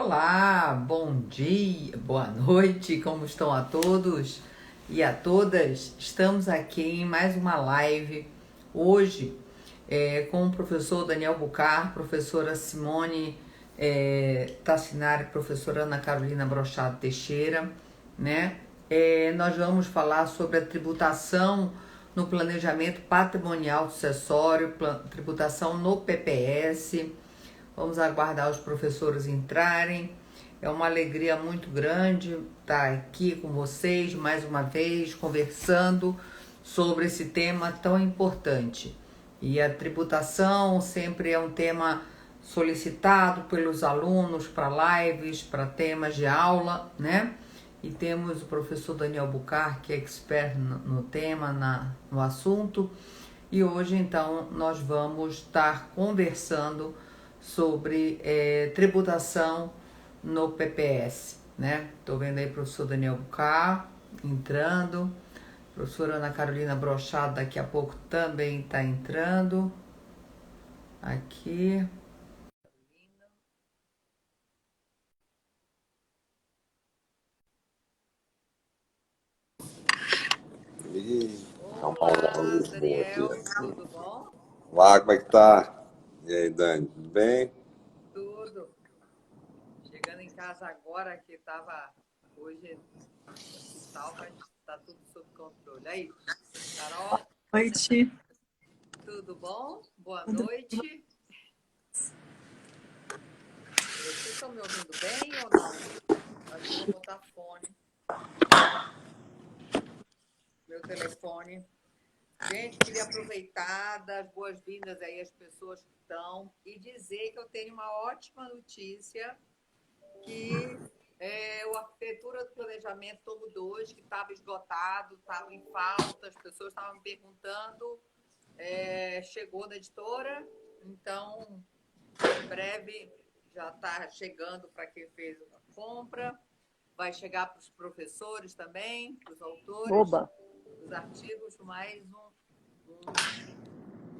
Olá, bom dia, boa noite, como estão a todos e a todas? Estamos aqui em mais uma live hoje com o professor Daniel Bucar, professora Simone Tassinari, professora Ana Carolina Brochado Teixeira, né? Nós vamos falar sobre a tributação no planejamento patrimonial sucessório, tributação no PPS. Vamos aguardar os professores entrarem. É uma alegria muito grande estar aqui com vocês mais uma vez, conversando sobre esse tema tão importante. E a tributação sempre é um tema solicitado pelos alunos para lives, para temas de aula, né? E temos o professor Daniel Bucar, que é expert no tema, no assunto. E hoje, então, nós vamos estar conversando sobre tributação no PPS, né? Tô vendo aí o professor Daniel Bucar entrando, a professora Ana Carolina Brochado daqui a pouco também está entrando aqui. Olá, Daniel, tudo bom? Olá, como é que tá? E aí, Dani, tudo bem? Tudo. Chegando em casa agora que estava hoje tal, mas está tudo sob controle. Aí, Carol? Boa noite. Tudo bom? Boa noite. Vocês estão me ouvindo bem ou não? Acho que vou botar fone. Meu telefone. Gente, queria aproveitar, dar as boas-vindas aí às pessoas que estão e dizer que eu tenho uma ótima notícia, que o Arquitetura do Planejamento Tomo 2, que estava esgotado, estava em falta, as pessoas estavam me perguntando, chegou da editora, então, em breve, já está chegando para quem fez a compra, vai chegar para os professores também, para os autores. Oba. Os artigos, mais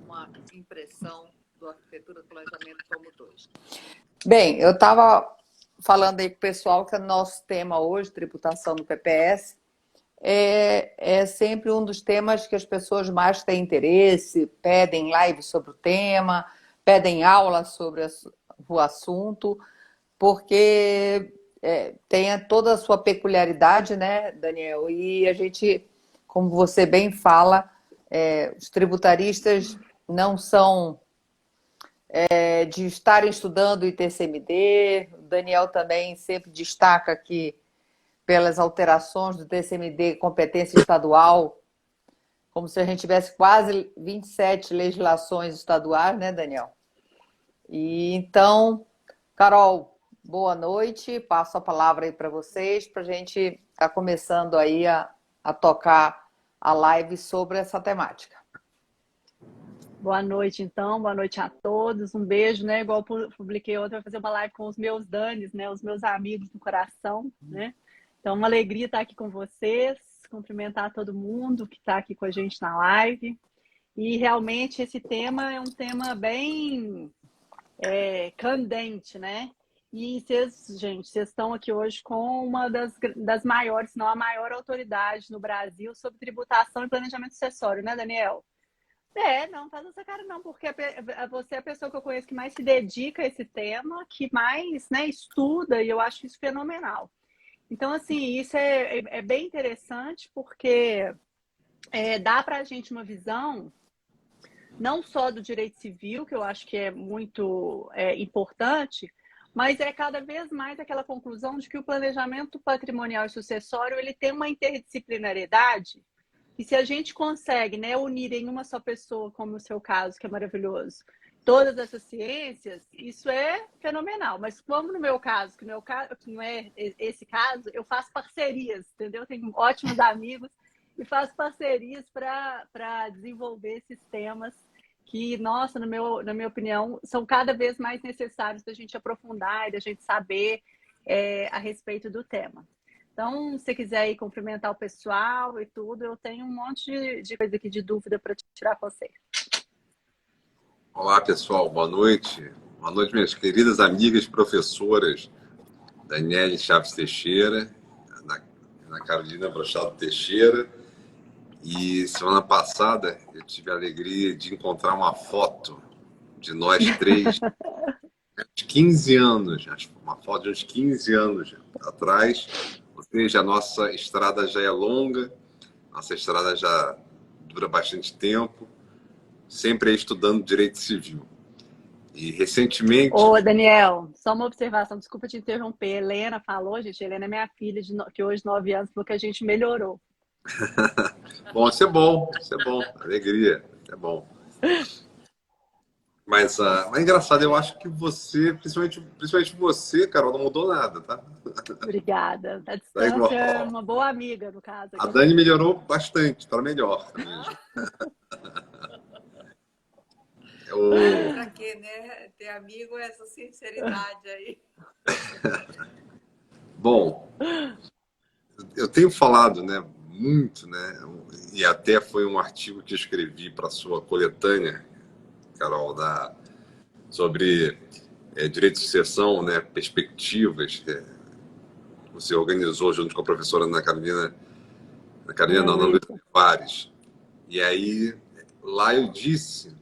uma impressão do Arquitetura do Planejamento Tomo 2. Bem, eu estava falando aí com o pessoal que o nosso tema hoje, tributação do PPS, é sempre um dos temas que as pessoas mais têm interesse, pedem live sobre o tema, pedem aula sobre o assunto, porque tem toda a sua peculiaridade, né, Daniel? E a gente, como você bem fala, os tributaristas não são de estarem estudando o ITCMD. O Daniel também sempre destaca que pelas alterações do TCMD competência estadual, como se a gente tivesse quase 27 legislações estaduais, né, Daniel? E então, Carol, boa noite. Passo a palavra aí para vocês, para a gente estar começando aí a tocar a live sobre essa temática. Boa noite, então. Boa noite a todos. Um beijo, né? Igual eu publiquei ontem, vou fazer uma live com os meus Danis, né? Os meus amigos do coração, né? Então, uma alegria estar aqui com vocês, cumprimentar todo mundo que está aqui com a gente na live. E realmente esse tema é um tema bem candente, né? E vocês, gente, vocês estão aqui hoje com uma das maiores, se não a maior autoridade no Brasil sobre tributação e planejamento sucessório, né, Daniel? Não faz essa cara não, porque você é a pessoa que eu conheço que mais se dedica a esse tema, que mais, né, estuda, e eu acho isso fenomenal. Então, assim, isso é bem interessante, porque dá para a gente uma visão não só do direito civil, que eu acho que é muito importante, mas é cada vez mais aquela conclusão de que o planejamento patrimonial e sucessório ele tem uma interdisciplinariedade. E se a gente consegue, né, unir em uma só pessoa, como o seu caso, que é maravilhoso, todas essas ciências, isso é fenomenal. Mas como no meu caso, que não é esse caso, eu faço parcerias, entendeu? Tenho ótimos amigos e faço parcerias para desenvolver esses temas que, nossa, na minha opinião, são cada vez mais necessários da gente aprofundar e da gente saber a respeito do tema. Então, se você quiser aí cumprimentar o pessoal e tudo, eu tenho um monte de coisa aqui de dúvida para tirar com você. Olá, pessoal, boa noite. Boa noite, minhas queridas amigas professoras. Daniele Chaves Teixeira, Ana Carolina Brochado Teixeira. E semana passada eu tive a alegria de encontrar uma foto de nós três, de 15 anos, uma foto de uns 15 anos atrás. Ou seja, a nossa estrada já é longa, nossa estrada já dura bastante tempo, sempre estudando direito civil. E recentemente... Ô, Daniel, só uma observação, desculpa te interromper. Helena falou, gente, Helena é minha filha, que hoje 9 anos, falou que a gente melhorou. Bom, isso é bom, alegria, é bom. Mas é engraçado, eu acho que você, principalmente você, Carol, não mudou nada, tá? Obrigada. A Tá distância igual. é uma boa amiga, no caso. A Aqui. Dani melhorou bastante, para melhor mesmo. Pra quê, né? Ter amigo é essa sinceridade aí. Bom, eu tenho falado, né, muito, né, e até foi um artigo que eu escrevi para a sua coletânea, Carol, sobre direito de sucessão, né, perspectivas, você organizou junto com a professora Ana Carolina não, Ana Luísa Tavares. E aí, lá eu disse,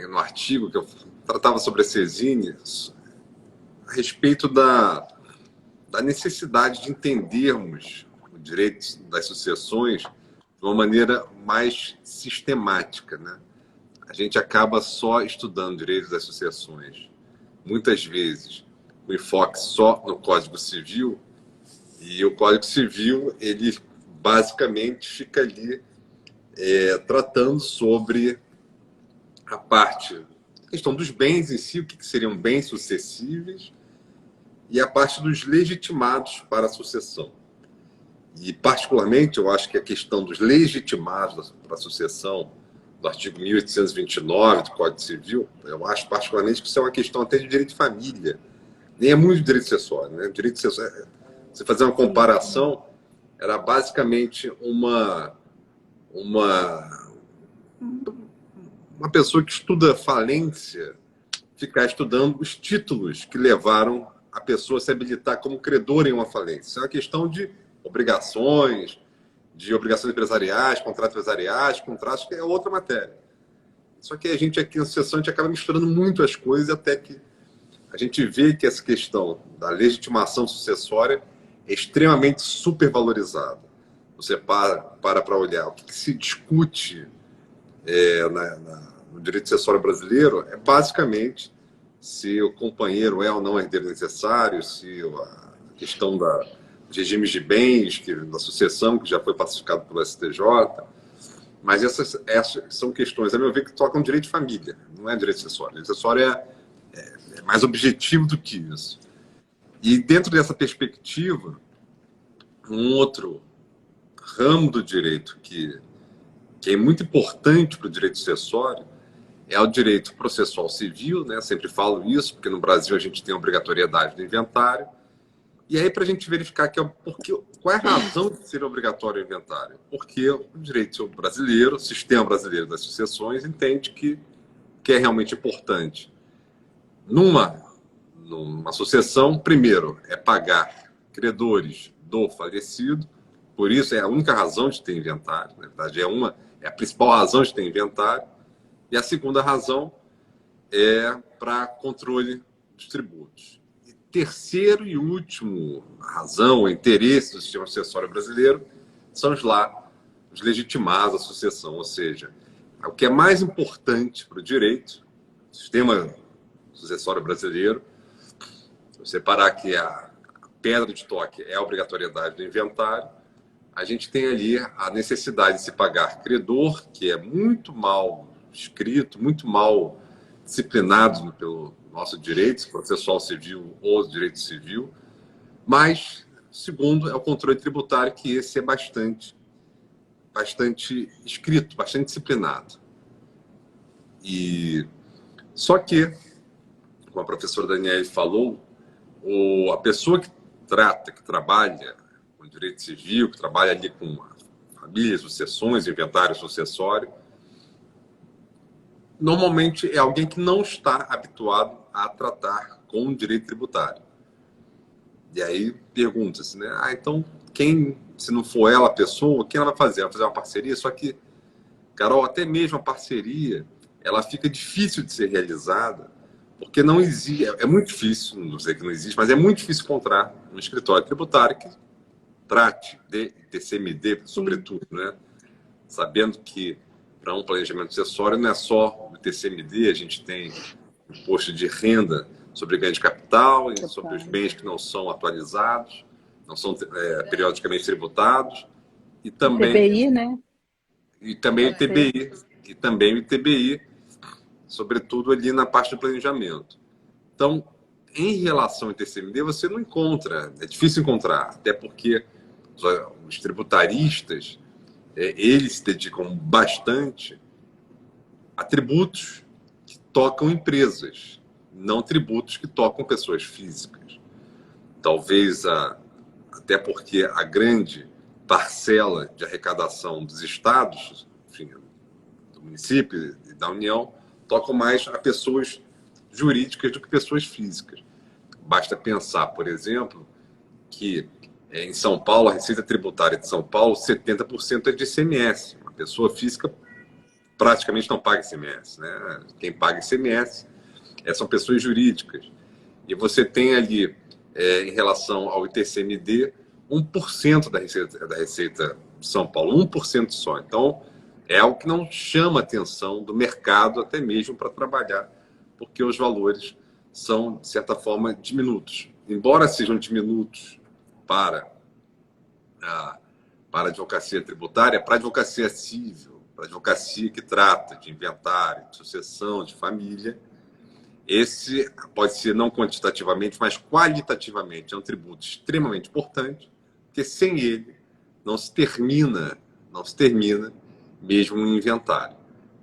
no artigo que eu tratava sobre a Cesine, a respeito da necessidade de entendermos o direito das sucessões de uma maneira mais sistemática, né? A gente acaba só estudando direito das sucessões, muitas vezes, com enfoque só no Código Civil, e o Código Civil, ele basicamente fica ali tratando sobre a questão dos bens em si, o que seriam bens sucessíveis, e a parte dos legitimados para a sucessão. E, particularmente, eu acho que a questão dos legitimados para a sucessão, do artigo 1829 do Código Civil, eu acho particularmente que isso é uma questão até de direito de família. Nem é muito direito sucessório, né? Direito sucessório, você fazer uma comparação, era basicamente uma pessoa que estuda falência ficar estudando os títulos que levaram a pessoa a se habilitar como credor em uma falência. É uma questão de obrigações empresariais, contratos, que é outra matéria. Só que a gente aqui na sucessão, a gente acaba misturando muito as coisas até que a gente vê que essa questão da legitimação sucessória é extremamente supervalorizada. Você para olhar o que se discute no direito sucessório brasileiro, é basicamente se o companheiro é ou não herdeiro necessário, se a questão dos regimes de bens, da sucessão, que já foi pacificado pelo STJ. Mas essas são questões, a meu ver, que tocam direito de família, não é direito sucessório. Direito sucessório é mais objetivo do que isso. E dentro dessa perspectiva, um outro ramo do direito que é muito importante para o direito sucessório é o direito processual civil, né? Sempre falo isso, porque no Brasil a gente tem a obrigatoriedade do inventário. E aí, para a gente verificar qual é a razão de ser obrigatório o inventário? Porque o direito brasileiro, o sistema brasileiro das sucessões, entende que é realmente importante. Numa sucessão, primeiro, é pagar credores do falecido, por isso é a única razão de ter inventário, na verdade é a principal razão de ter inventário, e a segunda razão é para controle dos tributos. E terceiro e último razão, ou interesse do sistema sucessório brasileiro, são os legitimados à sucessão, ou seja, o que é mais importante para o direito, o sistema sucessório brasileiro, você parar que a pedra de toque é a obrigatoriedade do inventário, a gente tem ali a necessidade de se pagar credor, que é muito mal escrito, muito mal disciplinado pelo nosso direito, processual civil ou direito civil, mas, segundo, é o controle tributário, que esse é bastante escrito, bastante disciplinado. E só que, como a professora Daniele falou, a pessoa que trabalha com direito civil, que trabalha ali com famílias, sucessões, inventário sucessório, normalmente é alguém que não está habituado a tratar com o direito tributário. E aí pergunta-se, né? Então, quem, se não for ela a pessoa, quem ela vai fazer? Ela vai fazer uma parceria? Só que, Carol, até mesmo a parceria, ela fica difícil de ser realizada, porque não existe, é muito difícil, não sei que não existe, mas é muito difícil encontrar um escritório tributário que trate de TCMD, sobretudo, né? Sabendo que para um planejamento sucessório não é só o TCMD, a gente tem imposto de renda sobre ganho de capital e sobre os bens que não são atualizados, não são periodicamente tributados, e também TBI, né? e também o TBI, e também o ITBI, sobretudo ali na parte do planejamento. Então, em relação ao TCMD, você não encontra, é difícil encontrar, até porque os tributaristas, eles se dedicam bastante a tributos que tocam empresas, não tributos que tocam pessoas físicas. Talvez, até porque a grande parcela de arrecadação dos estados, enfim, do município e da União, tocam mais a pessoas jurídicas do que pessoas físicas. Basta pensar, por exemplo, que em São Paulo, a receita tributária de São Paulo, 70% é de ICMS. Uma pessoa física praticamente não paga ICMS, né? Quem paga ICMS são pessoas jurídicas. E você tem ali, em relação ao ITCMD, 1% da receita de São Paulo, 1% só. Então, é algo que não chama a atenção do mercado, até mesmo para trabalhar, porque os valores são, de certa forma, diminutos. Embora sejam diminutos para a advocacia tributária, para a advocacia civil, para a advocacia que trata de inventário, de sucessão, de família, esse pode ser não quantitativamente, mas qualitativamente é um tributo extremamente importante, porque sem ele não se termina mesmo um inventário.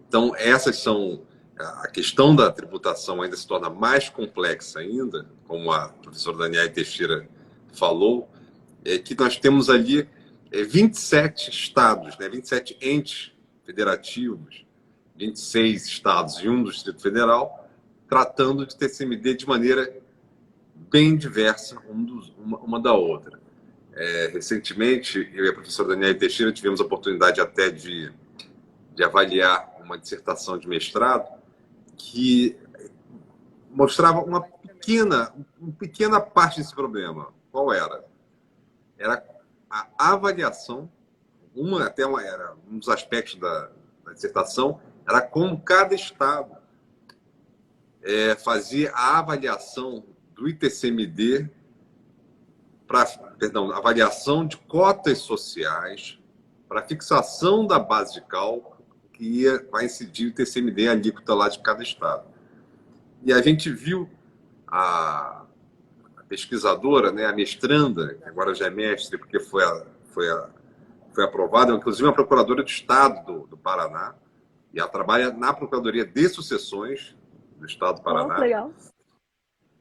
Então, essas são a questão da tributação ainda se torna mais complexa ainda, como a professora Daniela Teixeira falou, que nós temos ali 27 estados, né, 27 entes federativos, 26 estados e um do Distrito Federal, tratando de TCMD de maneira bem diversa uma da outra. Recentemente, eu e a professora Daniela Teixeira tivemos a oportunidade até de avaliar uma dissertação de mestrado que mostrava uma pequena parte desse problema. Qual era? Era a avaliação, era um dos aspectos da dissertação, era como cada estado fazia a avaliação do ITCMD, avaliação de cotas sociais para fixação da base de cálculo que vai incidir o ITCMD, a alíquota lá de cada estado. E a gente viu a pesquisadora, né, a mestranda, que agora já é mestre, porque foi aprovada, inclusive uma procuradora do Estado do Paraná, e ela trabalha na Procuradoria de Sucessões do Estado do Paraná. Legal.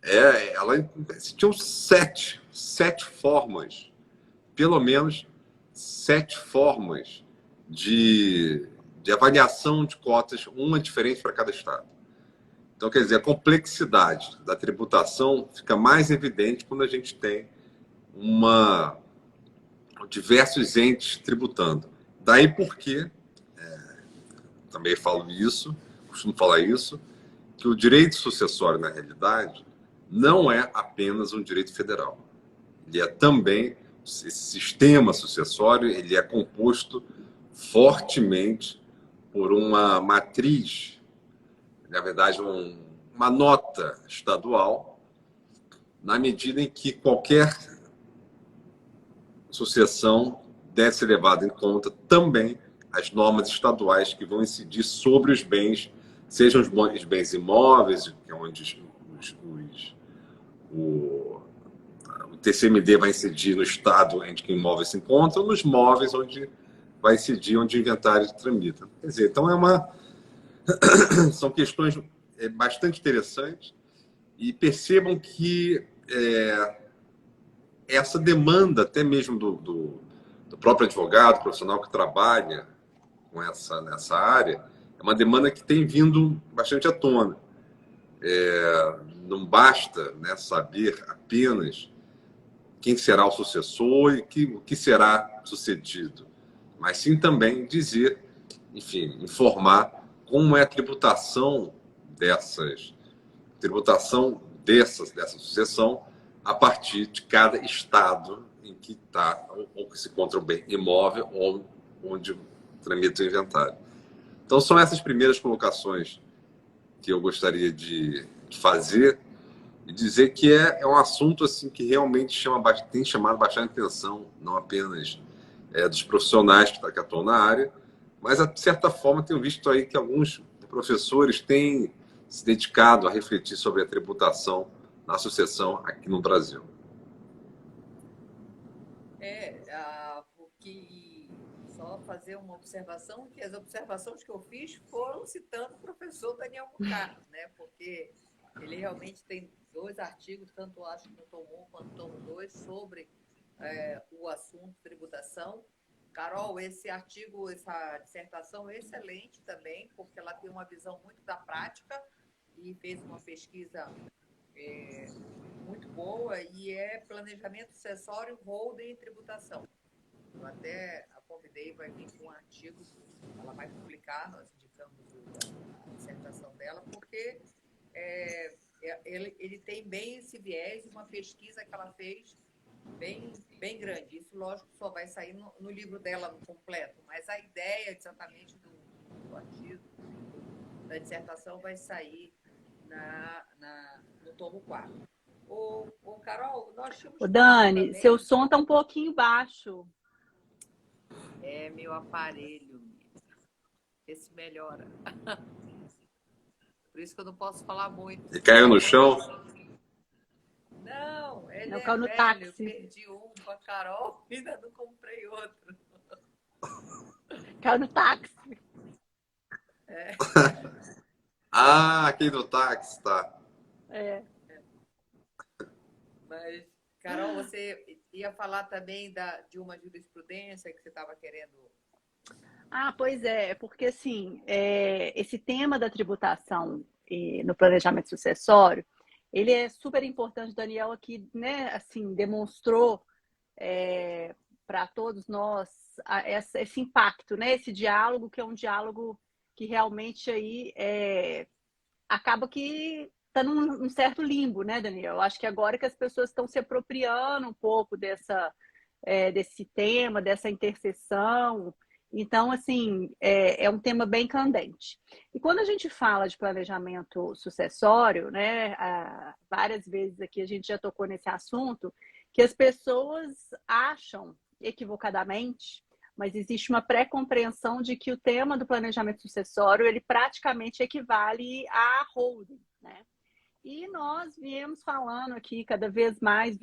Ela tinha sete formas, pelo menos 7 formas de avaliação de cotas, uma diferente para cada estado. Então, quer dizer, a complexidade da tributação fica mais evidente quando a gente tem diversos entes tributando. Daí porque, também costumo falar isso, que o direito sucessório, na realidade, não é apenas um direito federal. Ele é também, esse sistema sucessório, ele é composto fortemente por uma matriz, na verdade, uma nota estadual, na medida em que qualquer sucessão deve ser levada em conta também as normas estaduais que vão incidir sobre os bens, sejam os bens imóveis, que é onde o TCMD vai incidir no estado em que o imóvel se encontra, ou nos móveis, onde vai incidir onde o inventário tramita. Quer dizer, então são questões bastante interessantes, e percebam que essa demanda, até mesmo do próprio advogado profissional que trabalha nessa área, é uma demanda que tem vindo bastante à tona. Não basta, né, saber apenas quem será o sucessor e o que será sucedido, mas sim também dizer, enfim, informar como é a dessa sucessão a partir de cada estado em que está ou que se encontra o bem imóvel ou onde tramita o inventário. Então, são essas primeiras colocações que eu gostaria de fazer e dizer que é um assunto assim que realmente tem chamado bastante atenção, não apenas dos profissionais que atuam na área, mas, de certa forma, tenho visto aí que alguns professores têm se dedicado a refletir sobre a tributação na sucessão aqui no Brasil. Porque só fazer uma observação, que as observações que eu fiz foram citando o professor Daniel Bucardo, né? Porque ele realmente tem 2 artigos, tanto acho que no tomo 1 quanto no tomo 2, sobre o assunto tributação. Carol, esse artigo, essa dissertação é excelente também, porque ela tem uma visão muito da prática e fez uma pesquisa muito boa, e é planejamento sucessório, holding e tributação. Eu até a convidei, vai vir com um artigo, ela vai publicar, nós indicamos a dissertação dela, porque ele tem bem esse viés, uma pesquisa que ela fez bem grande. Isso, lógico, só vai sair no livro dela no completo, mas a ideia exatamente do artigo, da dissertação, vai sair no tomo 4. Carol, nós tínhamos... Dani, seu som está um pouquinho baixo. É meu aparelho. Esse melhora. Por isso que eu não posso falar muito. E caiu no chão? Não, ele não, é caiu no velho. táxi. Eu perdi um com a Carol e ainda não comprei outro. Caiu no táxi. Aquele do táxi, tá. Mas, Carol, você ia falar também de uma jurisprudência que você estava querendo... Pois é, porque assim, esse tema da tributação no planejamento sucessório, ele é super importante. Daniel aqui, né, assim, demonstrou para todos nós esse impacto, né, esse diálogo, que é um diálogo que realmente aí acaba que está num certo limbo, né, Daniel? Eu acho que agora que as pessoas estão se apropriando um pouco desse tema, dessa interseção. Então, assim, é um tema bem candente. E quando a gente fala de planejamento sucessório, né, várias vezes aqui a gente já tocou nesse assunto, que as pessoas acham, equivocadamente, mas existe uma pré-compreensão de que o tema do planejamento sucessório, ele praticamente equivale à holding, né? E nós vimos falando cada vez mais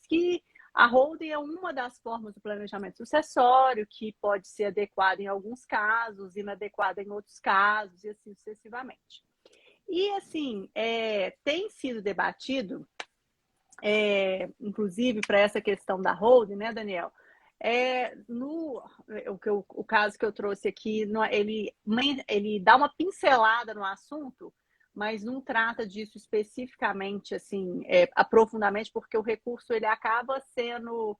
que a holding é uma das formas do planejamento sucessório, que pode ser adequada em alguns casos, inadequada em outros casos, e assim sucessivamente. E, assim, tem sido debatido, inclusive para essa questão da holding, né, Daniel? O caso que eu trouxe aqui, ele dá uma pincelada no assunto, mas não trata disso especificamente, assim, aprofundadamente, porque o recurso ele acaba sendo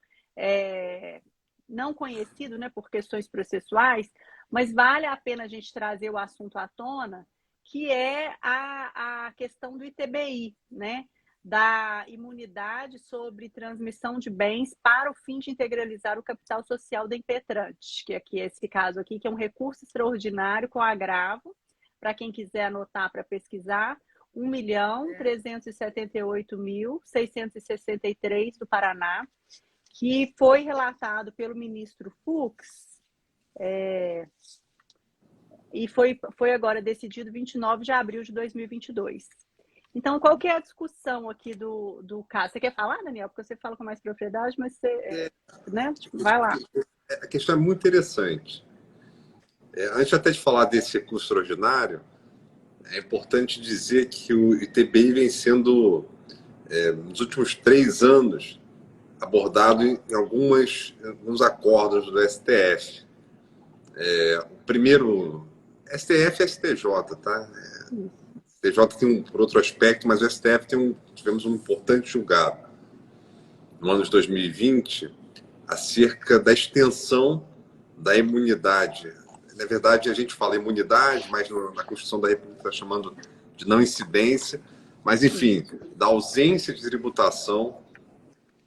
não conhecido, né, por questões processuais, mas vale a pena a gente trazer o assunto à tona, que é a questão do ITBI, né, da imunidade sobre transmissão de bens para o fim de integralizar o capital social da impetrante, que aqui é esse caso aqui, que é um recurso extraordinário com agravo, para quem quiser anotar para pesquisar, 1.378.663 do Paraná, que foi relatado pelo ministro Fux, e foi agora decidido 29 de abril de 2022. Então, qual que é a discussão aqui do caso? Você quer falar, Daniel? Porque você fala com mais propriedade, mas você... né? Vai lá. A questão é muito interessante. Antes até de falar desse recurso extraordinário, é importante dizer que o ITBI vem sendo, nos últimos 3 anos, abordado em alguns acordos do STF. O primeiro, STF e STJ, tá? O STJ tem por outro aspecto, mas o STF tivemos um importante julgado. no ano de 2020, acerca da extensão da imunidade. Na verdade, a gente fala imunidade, mas na Constituição da República está chamando de não incidência, mas, enfim, da ausência de tributação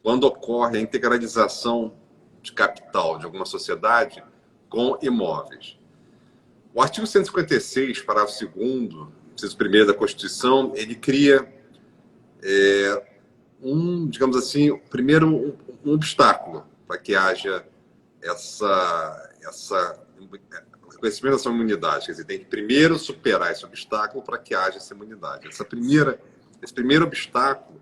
quando ocorre a integralização de capital de alguma sociedade com imóveis. O artigo 156, parágrafo 2º, inciso 1º da Constituição, ele cria digamos assim, primeiro um obstáculo para que haja essa reconhecimento dessa imunidade. Quer dizer, tem que primeiro superar esse obstáculo para que haja essa imunidade. Esse primeiro obstáculo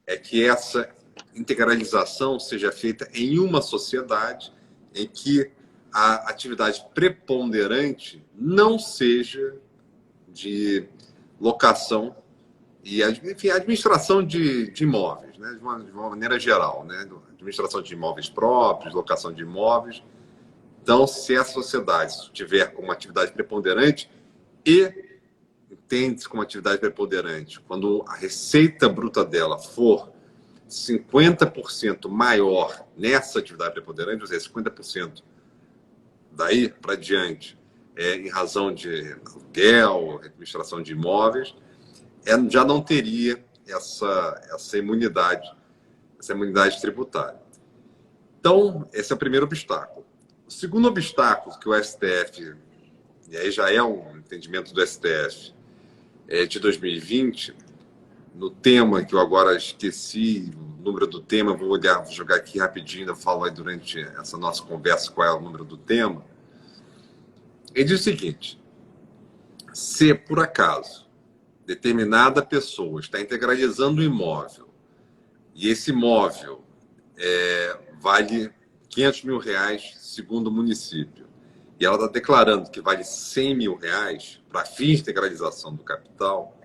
é que essa integralização seja feita em uma sociedade em que a atividade preponderante não seja de locação e, enfim, administração de imóveis, né? De uma maneira geral, né? Administração de imóveis próprios, locação de imóveis. Então, se essa sociedade tiver como atividade preponderante, e entende-se como atividade preponderante, quando a receita bruta dela for 50% maior nessa atividade preponderante, ou seja, 50% daí para diante, em razão de aluguel, administração de imóveis, já não teria essa imunidade tributária. Então, esse é o primeiro obstáculo. O segundo obstáculo que o STF, e aí já é um entendimento do STF, de 2020, no tema que eu agora esqueci, o número do tema, vou jogar aqui rapidinho, eu falo aí durante essa nossa conversa qual é o número do tema. Ele diz o seguinte: se por acaso determinada pessoa está integralizando um imóvel e esse imóvel vale R$500 mil segundo o município e ela está declarando que vale R$100 mil para fins de integralização do capital,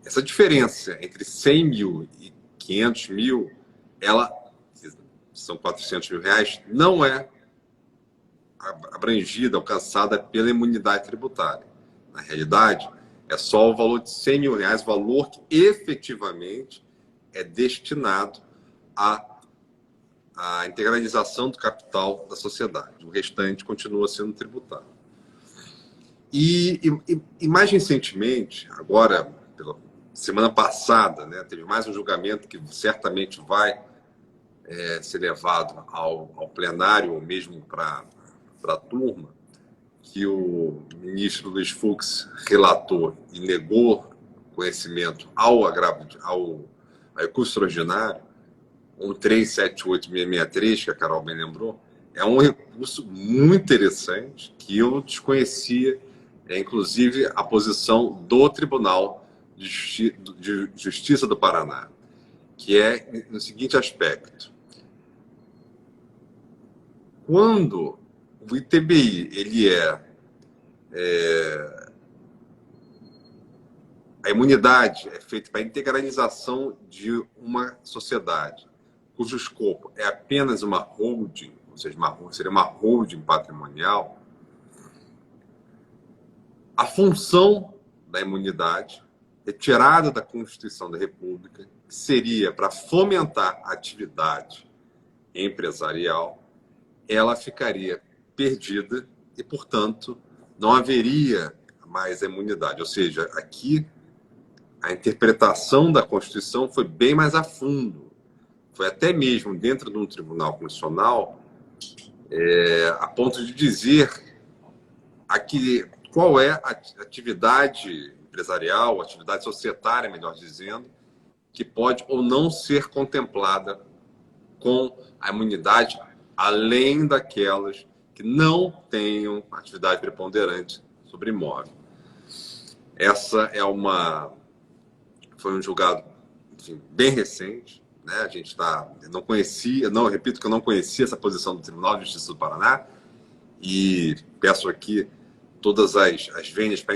essa diferença entre 100 mil e 500 mil, são R$400 mil, não é abrangida, alcançada pela imunidade tributária. Na realidade, é só o valor de R$100 mil, valor que efetivamente é destinado à integralização do capital da sociedade. O restante continua sendo tributado. E mais recentemente, agora, pela semana passada, né, teve mais um julgamento que certamente vai ser levado ao plenário, ou mesmo para a turma, que o ministro Luiz Fux relatou e negou conhecimento ao recurso extraordinário, 1378663, que a Carol bem lembrou, é um recurso muito interessante que eu desconhecia, inclusive a posição do Tribunal de Justiça do Paraná, que é no seguinte aspecto: quando o ITBI ele a imunidade é feita para a integralização de uma sociedade cujo escopo é apenas uma holding, ou seja, seria uma holding patrimonial, a função da imunidade retirada da Constituição da República seria para fomentar a atividade empresarial, ela ficaria perdida e, portanto, não haveria mais a imunidade. Ou seja, aqui a interpretação da Constituição foi bem mais a fundo. Foi até mesmo dentro de um tribunal constitucional, a ponto de dizer qual é a atividade empresarial, atividade societária, melhor dizendo, que pode ou não ser contemplada com a imunidade, além daquelas que não tenham atividade preponderante sobre imóvel. Essa foi um julgado, enfim, bem recente, né? A gente repito que eu não conhecia essa posição do Tribunal de Justiça do Paraná, e peço aqui todas as vênias para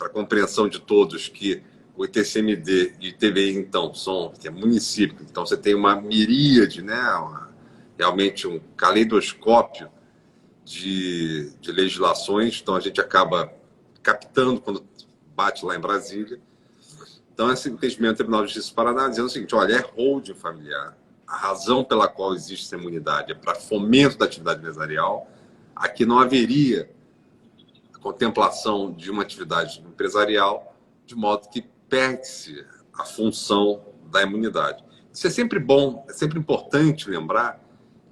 a compreensão de todos que o ITCMD e o ITBI, então, que é município, então você tem uma miríade, né? Realmente um caleidoscópio de legislações, então a gente acaba captando quando bate lá em Brasília. Então, esse entendimento do Tribunal de Justiça do Paraná dizendo o seguinte, olha, é holding familiar. A razão pela qual existe essa imunidade é para fomento da atividade empresarial. Aqui não haveria a contemplação de uma atividade empresarial, de modo que perde-se a função da imunidade. Isso é sempre bom, é sempre importante lembrar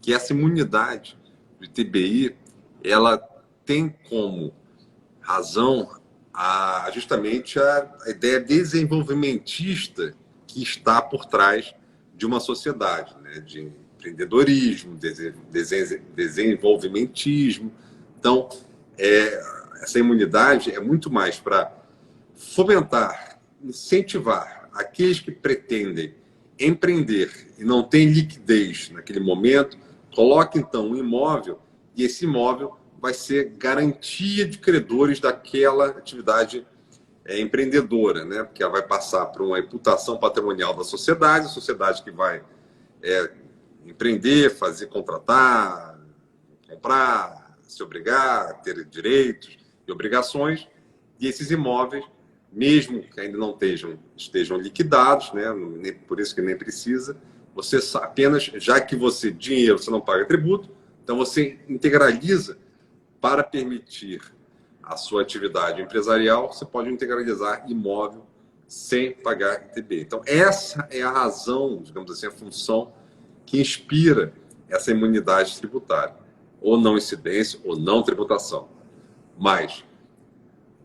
que essa imunidade do TBI, ela tem como razão justamente a ideia desenvolvimentista que está por trás de uma sociedade, né? De empreendedorismo, desenvolvimentismo. Então, essa imunidade é muito mais para fomentar, incentivar aqueles que pretendem empreender e não têm liquidez naquele momento, coloque então um imóvel e esse imóvel vai ser garantia de credores daquela atividade empreendedora, né? Porque ela vai passar por uma imputação patrimonial da sociedade, a sociedade que vai empreender, fazer, contratar, comprar, se obrigar, ter direitos e obrigações, e esses imóveis, mesmo que ainda não estejam liquidados, né? Por isso que nem precisa, você apenas, já que dinheiro você não paga tributo, então você integraliza para permitir a sua atividade empresarial, você pode integralizar imóvel sem pagar ITB. Então, essa é a razão, digamos assim, a função que inspira essa imunidade tributária, ou não incidência, ou não tributação. Mas,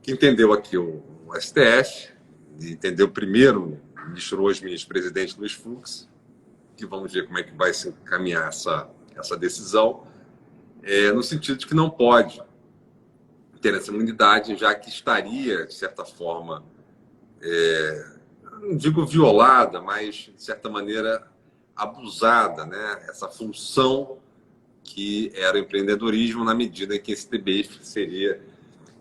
que entendeu aqui o STF, entendeu primeiro o ministro hoje, ministro-presidente Luiz Fux, que vamos ver como é que vai se encaminhar essa decisão, no sentido de que não pode ter essa imunidade, já que estaria, de certa forma, não digo violada, mas, de certa maneira, abusada, né? Essa função que era o empreendedorismo, na medida em que esse TBI seria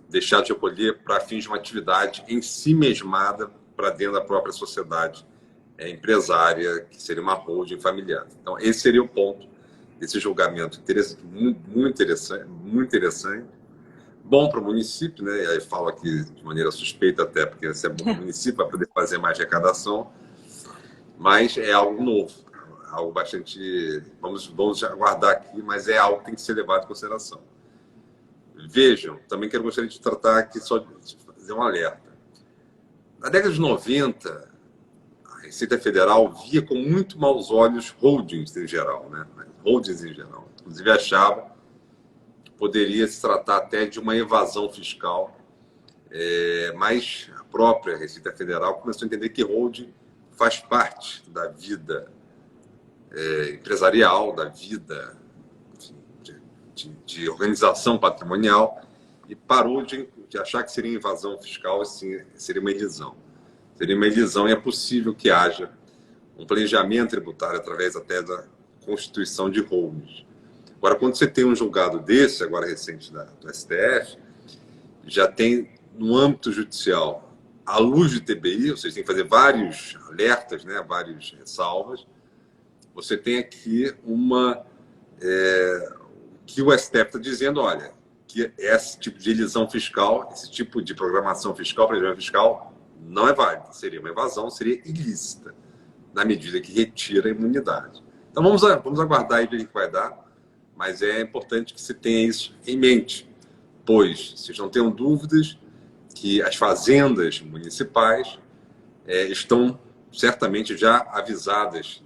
deixado de recolher para fins de uma atividade em si mesmada para dentro da própria sociedade empresária, que seria uma holding familiar. Então, esse seria o ponto desse julgamento muito interessante. Bom para o município, né? E aí falo aqui de maneira suspeita até, porque se é bom para o município, vai poder fazer mais arrecadação, mas é algo novo, algo bastante... Vamos aguardar aqui, mas é algo que tem que ser levado em consideração. Vejam, também gostaria de tratar aqui, só de fazer um alerta. Na década de 90, a Receita Federal via com muito maus olhos holdings em geral, né? Holdings em geral. Inclusive achava que poderia se tratar até de uma evasão fiscal, mas a própria Receita Federal começou a entender que holding faz parte da vida empresarial, da vida de organização patrimonial, e parou de achar que seria invasão fiscal, assim, seria uma elisão. Seria uma elisão, e é possível que haja um planejamento tributário através até da constituição de holdings. Agora, quando você tem um julgado desse, agora recente do STF, já tem no âmbito judicial, à luz de TBI, ou seja, tem que fazer vários alertas, né, várias ressalvas, você tem aqui que o STF está dizendo, olha, que esse tipo de elisão fiscal, esse tipo de programação fiscal, planejamento fiscal, não é válido. Seria uma evasão, seria ilícita, na medida que retira a imunidade. Então, vamos aguardar aí ver o que vai dar, mas é importante que se tenha isso em mente, pois vocês não tenham dúvidas que as fazendas municipais estão certamente já avisadas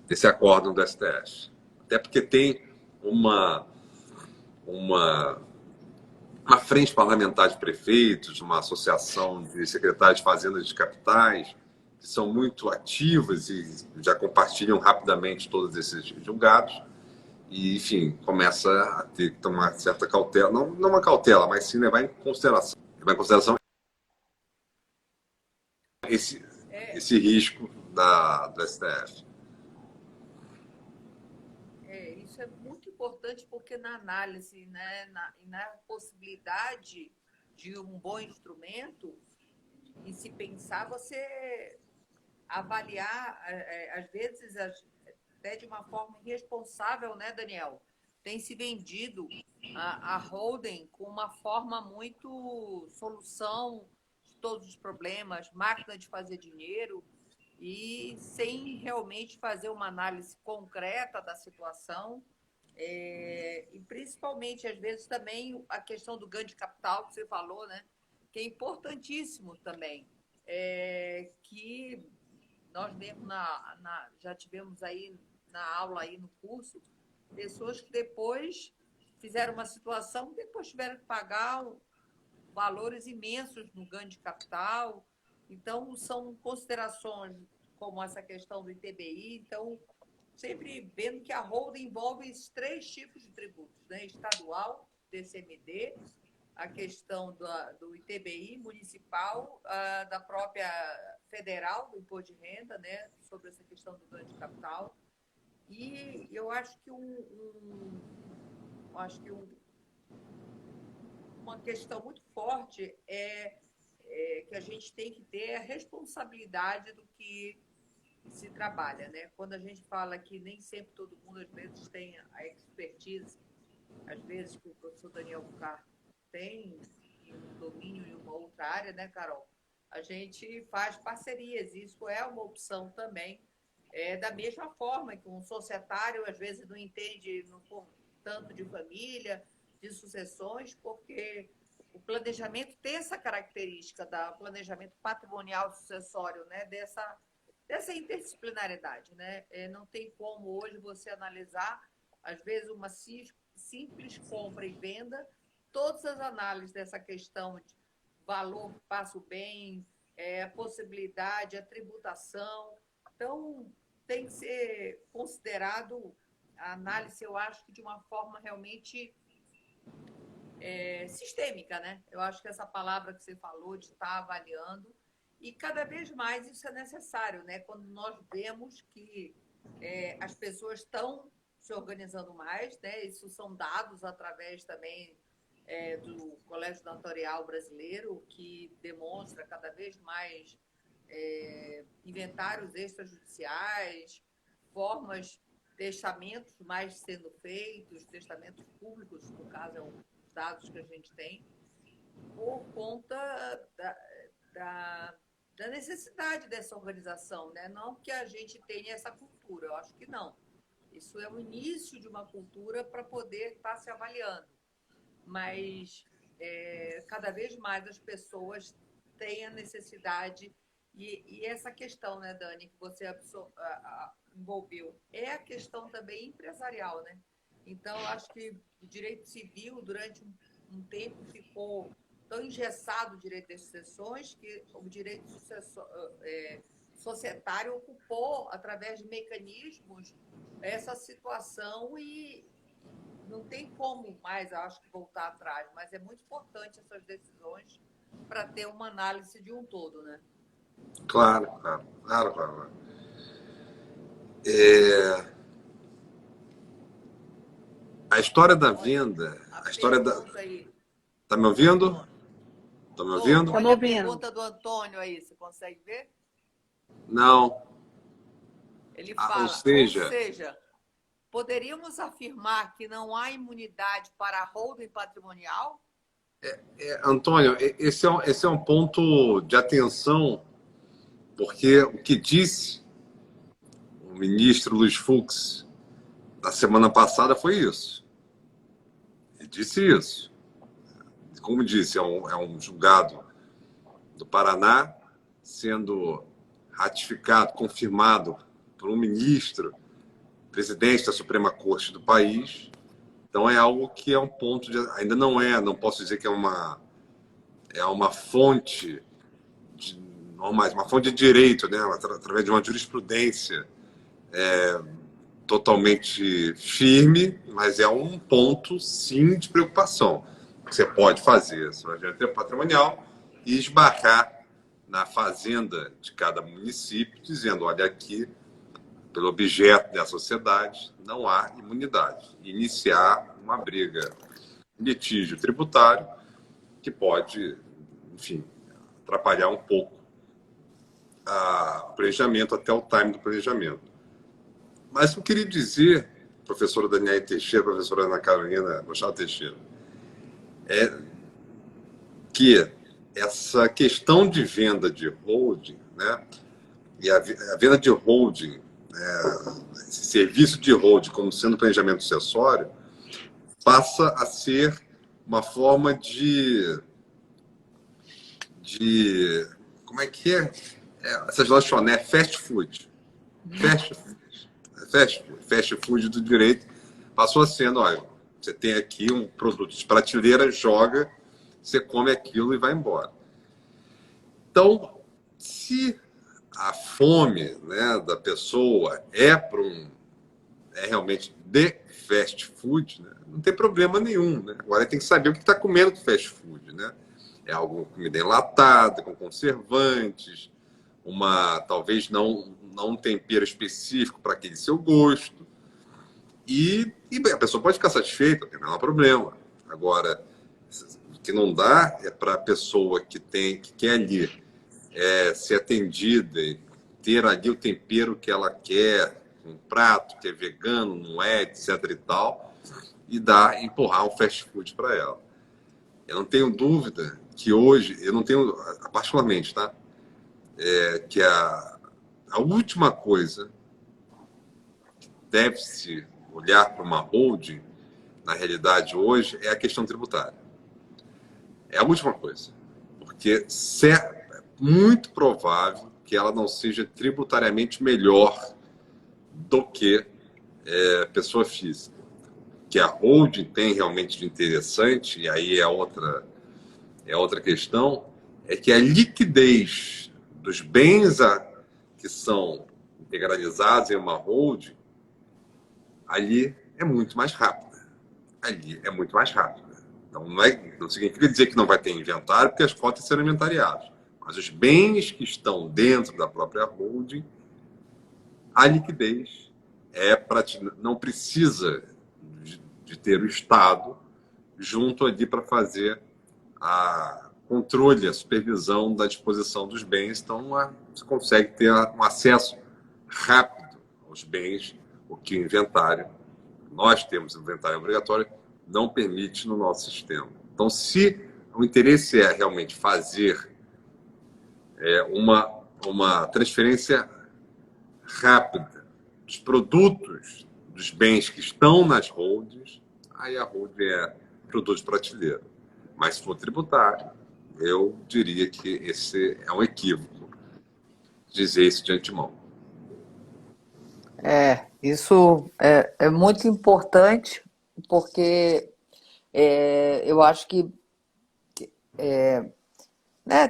desse acórdão do STF. Até porque tem uma frente parlamentar de prefeitos, uma associação de secretários de fazendas de capitais, que são muito ativas e já compartilham rapidamente todos esses julgados. E, enfim, começa a ter que tomar certa cautela, não uma cautela, mas sim levar em consideração esse risco do STF. Isso é muito importante porque na análise, né, na possibilidade de um bom instrumento, e se pensar, você avaliar, às vezes, até de uma forma irresponsável, né, Daniel? Tem se vendido a holding com uma forma muito solução todos os problemas, máquina de fazer dinheiro, e sem realmente fazer uma análise concreta da situação, e principalmente, às vezes, também a questão do ganho de capital, que você falou, né? Que é importantíssimo também, que nós mesmo já tivemos aí na aula, aí no curso, pessoas que depois fizeram uma situação, depois tiveram que pagar valores imensos no ganho de capital. Então, são considerações como essa questão do ITBI. Então, sempre vendo que a holding envolve esses 3 tipos de tributos, né? Estadual, TCMD, a questão do ITBI municipal, da própria federal, do imposto de renda, né? Sobre essa questão do ganho de capital. E eu acho que uma questão muito forte que a gente tem que ter a responsabilidade do que se trabalha, né? Quando a gente fala que nem sempre todo mundo, às vezes, tem a expertise, às vezes, que o professor Daniel Bucar tem, um domínio em uma outra área, né, Carol? A gente faz parcerias, isso é uma opção também. Da mesma forma que um societário, às vezes, não entende tanto de família, de sucessões, porque o planejamento tem essa característica do planejamento patrimonial sucessório, né? Dessa interdisciplinaridade, né? Não tem como hoje você analisar, às vezes, uma simples compra e venda, todas as análises dessa questão de valor, passo bem, a possibilidade, a tributação. Então, tem que ser considerado a análise, eu acho que de uma forma realmente sistêmica, né? Eu acho que essa palavra que você falou de estar avaliando, e cada vez mais isso é necessário, né? Quando nós vemos que as pessoas estão se organizando mais, né? Isso são dados através também do Colégio Notarial Brasileiro, que demonstra cada vez mais inventários extrajudiciais, formas, testamentos mais sendo feitos, testamentos públicos, no caso, os dados que a gente tem, por conta da necessidade dessa organização, né? Não que a gente tenha essa cultura, eu acho que não. Isso é o início de uma cultura para poder estar se avaliando. Mas cada vez mais as pessoas têm a necessidade, e essa questão, né, Dani, que você envolveu, é a questão também empresarial, né? Então, eu acho que o direito civil, durante um tempo, ficou tão engessado o direito das sucessões que o direito societário ocupou, através de mecanismos, essa situação, e não tem como mais, acho, que voltar atrás, mas é muito importante essas decisões para ter uma análise de um todo, né? Claro. A história da venda, a história da... Tá me ouvindo? Tá me ouvindo? Olha a pergunta do Antônio aí, você consegue ver? Não. Ele fala, ou seja, poderíamos afirmar que não há imunidade para a holding patrimonial? Antônio, esse é um ponto de atenção, porque o que disse o ministro Luiz Fux na semana passada foi isso. Ele disse isso. Como disse, é um julgado do Paraná sendo ratificado, confirmado por um ministro, presidente da Suprema Corte do país. Então, é algo que é um ponto de... Ainda não posso dizer que é uma fonte, não mais, uma fonte de direito, né? Através de uma jurisprudência totalmente firme, mas é um ponto, sim, de preocupação. Você pode fazer sua gestão patrimonial e esbarrar na fazenda de cada município, dizendo, olha, aqui, pelo objeto da sociedade, não há imunidade. Iniciar uma briga, litígio tributário, que pode, enfim, atrapalhar um pouco o planejamento, até o time do planejamento. Mas eu queria dizer, professora Daniela Teixeira, professora Ana Carolina Machado Teixeira, que essa questão de venda de holding, né? E a venda de holding, esse serviço de holding como sendo planejamento sucessório, passa a ser uma forma como é que é? Essas lanchonetes, fast food. Fast food do direito passou sendo, olha, você tem aqui um produto de prateleira, joga, você come aquilo e vai embora. Então, se a fome, né, da pessoa é realmente de fast food, né, não tem problema nenhum, né? Agora tem que saber o que está comendo com fast food, né? É alguma comida enlatada, com conservantes, talvez não um tempero específico para aquele seu gosto. E a pessoa pode ficar satisfeita, não há problema. Agora, o que não dá é para a pessoa que quer ali ser atendida e ter ali o tempero que ela quer, um prato que é vegano, não é, etc e tal, e empurrar um fast food para ela. Eu não tenho dúvida que hoje, eu não tenho, particularmente, tá? Que a última coisa que deve-se olhar para uma holding, na realidade, hoje, é a questão tributária. É a última coisa. Porque é muito provável que ela não seja tributariamente melhor do que pessoa física. Que a holding tem realmente de interessante, e aí é outra questão, é que a liquidez dos bens que são integralizados em uma holding, ali é muito mais rápida. Então, não significa dizer que não vai ter inventário, porque as cotas serão inventariadas. Mas os bens que estão dentro da própria holding, a liquidez não precisa de ter o Estado junto ali para fazer a controle, a supervisão da disposição dos bens. Então, você consegue ter um acesso rápido aos bens, o que o inventário, nós temos inventário obrigatório, não permite no nosso sistema. Então, se o interesse é realmente fazer uma transferência rápida dos produtos, dos bens que estão nas holdings, aí a holding é produto de prateleira. Mas se for tributário, eu diria que esse é um equívoco dizer isso de antemão. Isso é muito importante, porque eu acho que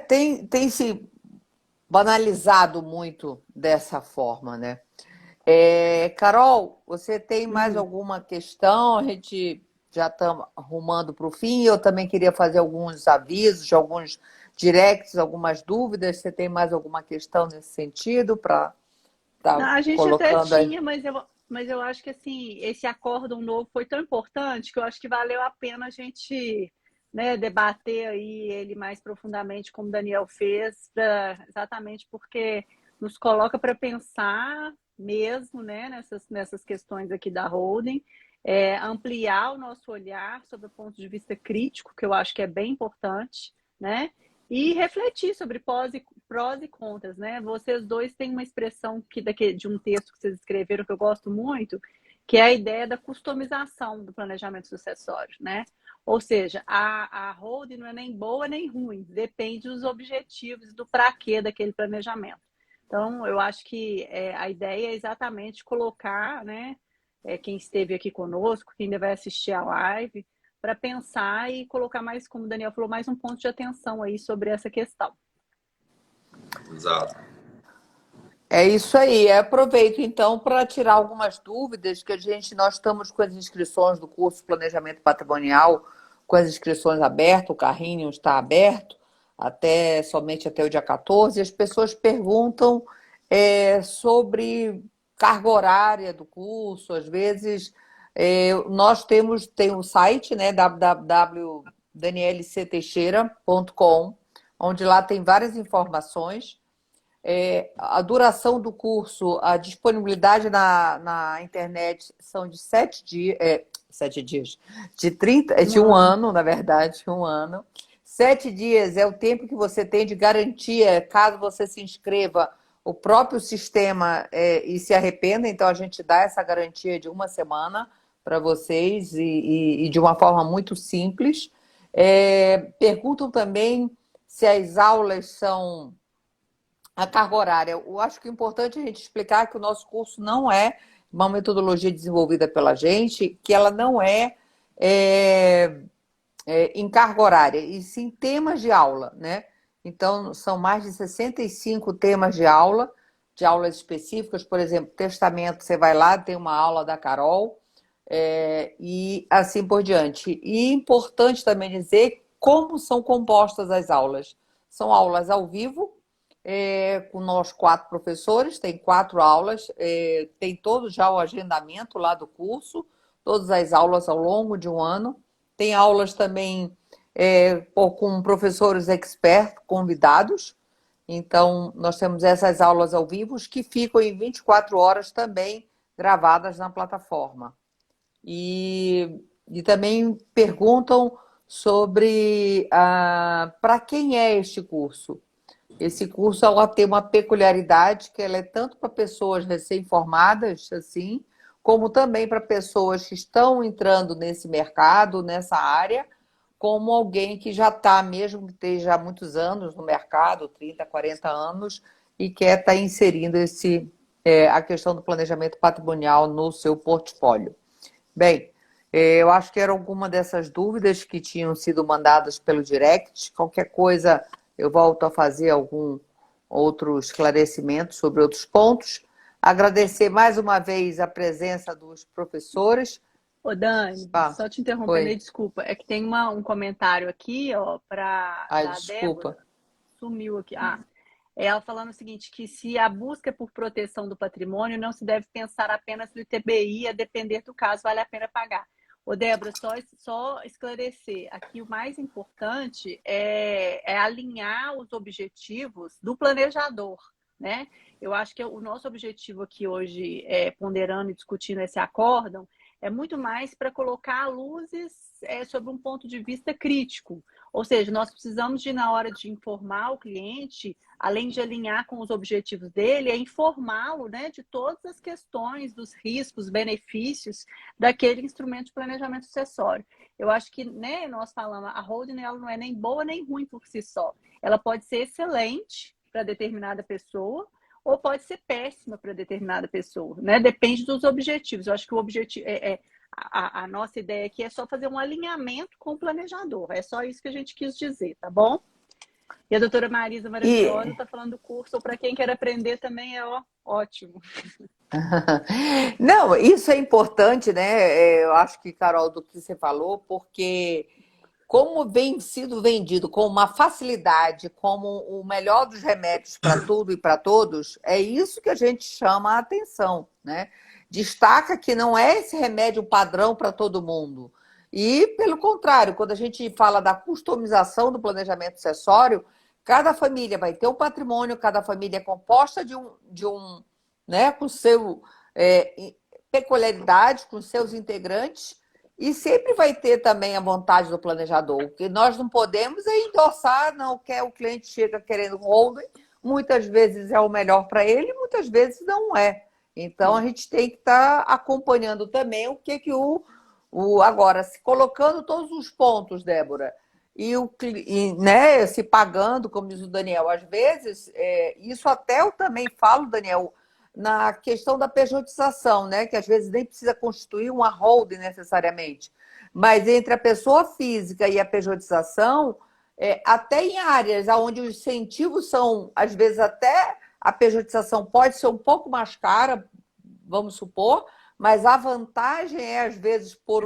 tem se banalizado muito dessa forma, né? Carol, você tem mais alguma questão? A gente já está arrumando para o fim. Eu também queria fazer alguns avisos, alguns directs, algumas dúvidas. Você tem mais alguma questão nesse sentido para A gente colocando até aí? tinha, mas eu acho que assim, esse acórdão novo foi tão importante que eu acho que valeu a pena a gente, né, debater aí ele mais profundamente, como o Daniel fez, exatamente porque nos coloca para pensar mesmo, né, nessas questões aqui da holding, ampliar o nosso olhar sobre o ponto de vista crítico, que eu acho que é bem importante, né? E refletir sobre prós e contras, né? Vocês dois têm uma expressão de um texto que vocês escreveram que eu gosto muito, que é a ideia da customização do planejamento sucessório, né? Ou seja, a holding não é nem boa nem ruim, depende dos objetivos, do para quê daquele planejamento. Então, eu acho que a ideia é exatamente colocar, né, quem esteve aqui conosco, quem ainda vai assistir a live, para pensar e colocar mais, como o Daniel falou, mais um ponto de atenção aí sobre essa questão. Exato. É isso aí. Aproveito então para tirar algumas dúvidas que nós estamos com as inscrições do curso Planejamento Patrimonial, com as inscrições abertas, o carrinho está aberto somente até o dia 14. As pessoas perguntam sobre carga horária do curso, às vezes. Nós tem o site, né, www.danielcteixeira.com, onde lá tem várias informações. A duração do curso, a disponibilidade na internet são de 7 dias, de um ano, na verdade, um ano, 7 dias é o tempo que você tem de garantia, caso você se inscreva, o próprio sistema e se arrependa, então a gente dá essa garantia de 1 semana para vocês e de uma forma muito simples. Perguntam também se as aulas são a carga horária. Eu acho que é importante a gente explicar que o nosso curso não é uma metodologia desenvolvida pela gente, que ela não em carga horária, e sim temas de aula, né? Então, são mais de 65 temas de aulas específicas, por exemplo, testamento, você vai lá, tem uma aula da Carol, e assim por diante. E importante também dizer como são compostas as aulas. São aulas ao vivo, com nós 4 professores, tem 4 aulas, tem todo já o agendamento lá do curso, todas as aulas ao longo de um ano. Tem aulas também com professores expertos convidados. Então, nós temos essas aulas ao vivo que ficam em 24 horas também gravadas na plataforma. E também perguntam sobre para quem é este curso. Esse curso ela tem uma peculiaridade que ela é tanto para pessoas recém-formadas, assim, como também para pessoas que estão entrando nesse mercado, nessa área, como alguém que já está, mesmo que esteja há muitos anos no mercado, 30, 40 anos, e quer estar inserindo a questão do planejamento patrimonial no seu portfólio. Bem, eu acho que eram alguma dessas dúvidas que tinham sido mandadas pelo direct. Qualquer coisa, eu volto a fazer algum outro esclarecimento sobre outros pontos. Agradecer mais uma vez a presença dos professores. Ô, Dani, só te interrompendo aí, desculpa. É que tem um comentário aqui, ó, da desculpa. Débora. Sumiu aqui. Ela falando o seguinte, que se a busca é por proteção do patrimônio, não se deve pensar apenas no ITBI, a depender do caso, vale a pena pagar. Ô, Débora, só esclarecer, aqui o mais importante é alinhar os objetivos do planejador, né? Eu acho que o nosso objetivo aqui hoje, ponderando e discutindo esse acórdão, é muito mais para colocar luzes sobre um ponto de vista crítico. Ou seja, nós precisamos de, na hora de informar o cliente, além de alinhar com os objetivos dele, é informá-lo, né, de todas as questões, dos riscos, benefícios daquele instrumento de planejamento sucessório. Eu acho que, né, nós falamos, a holding ela não é nem boa nem ruim por si só. Ela pode ser excelente para determinada pessoa, ou pode ser péssima para determinada pessoa, né? Depende dos objetivos. Eu acho que o objetivo a nossa ideia aqui é só fazer um alinhamento com o planejador. É só isso que a gente quis dizer, tá bom? E a doutora Marisa maravilhosa está falando do curso, ou para quem quer aprender também ótimo. Não, isso é importante, né? Eu acho que, Carol, do que você falou, porque como vem sido vendido com uma facilidade, como o melhor dos remédios para tudo e para todos, é isso que a gente chama a atenção, né? Destaca que não é esse remédio padrão para todo mundo. E, pelo contrário, quando a gente fala da customização do planejamento sucessório, cada família vai ter um patrimônio, cada família é composta né, com seu peculiaridade, com seus integrantes, e sempre vai ter também a vontade do planejador. O que nós não podemos é endossar, não quer o cliente chega querendo holding, muitas vezes é o melhor para ele, muitas vezes não é. Então, a gente tem que estar acompanhando também o que agora, se colocando todos os pontos, Débora, né, se pagando, como diz o Daniel, às vezes, isso até eu também falo, Daniel, na questão da pejotização, né, que às vezes nem precisa constituir uma holding necessariamente, mas entre a pessoa física e a pejotização, até em áreas onde os incentivos são, às vezes até a pejotização pode ser um pouco mais cara, vamos supor, mas a vantagem às vezes, por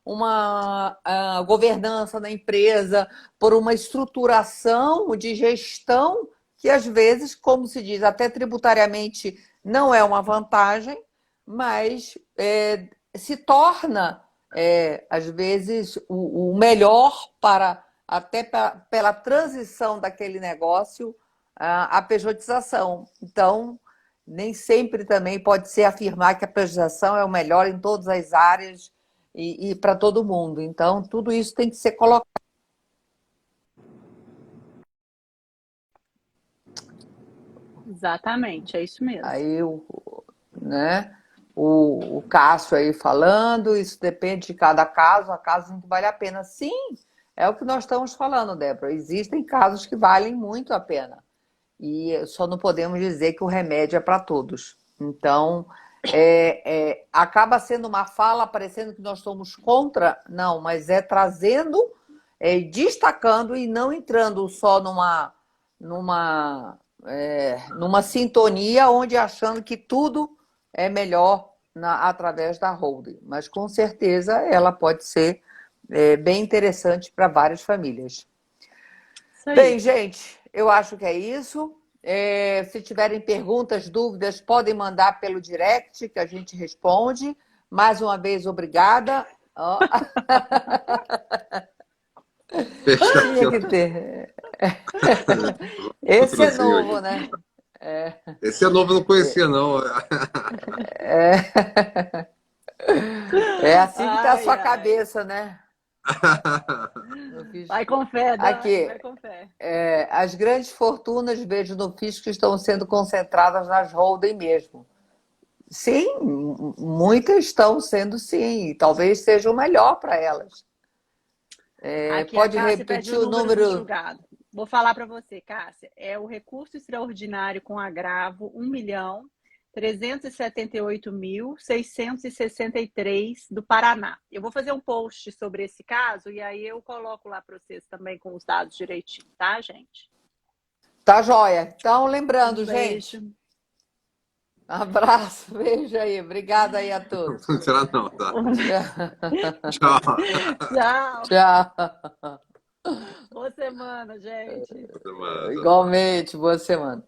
uma governança na empresa, por uma estruturação de gestão que, às vezes, como se diz, até tributariamente não é uma vantagem, mas se torna, às vezes, o melhor até pela transição daquele negócio à pejotização. Então, nem sempre também pode ser afirmar que a pejotização é o melhor em todas as áreas e para todo mundo. Então, tudo isso tem que ser colocado. Exatamente, é isso mesmo. Aí, né, o Cássio aí falando, isso depende de cada caso, a caso em que vale a pena. Sim, é o que nós estamos falando, Débora. Existem casos que valem muito a pena. E só não podemos dizer que o remédio é para todos. Então, acaba sendo uma fala parecendo que nós somos contra, não, mas é trazendo, destacando e não entrando só numa sintonia onde achando que tudo é melhor através da holding. Mas com certeza ela pode ser bem interessante para várias famílias. Isso aí. Bem, gente, eu acho que é isso. Se tiverem perguntas, dúvidas, podem mandar pelo direct que a gente responde. Mais uma vez, obrigada. Ó. Tinha que ter. Esse é novo, né? Esse é novo, eu não conhecia, não. É assim que está a sua Ai, ai. cabeça, né? Vai com fé, Dani, Aqui, vai com fé. as grandes fortunas, vejo no fisco, estão sendo concentradas nas holding mesmo. Sim, muitas estão sendo sim, e talvez seja o melhor para elas. Aqui Pode a Cássia pede repetir o o número do número? julgado. Vou falar para você, Cássia. É o recurso extraordinário com agravo 1.378.663 do Paraná. Eu vou fazer um post sobre esse caso e aí eu coloco lá para vocês também com os dados direitinho, tá, gente? Tá joia. Então, lembrando, Um beijo. gente. Abraço, beijo aí. Obrigada aí a todos. Não será não, tá? Tchau. Tchau. Boa semana, gente. Boa semana. Igualmente, boa semana.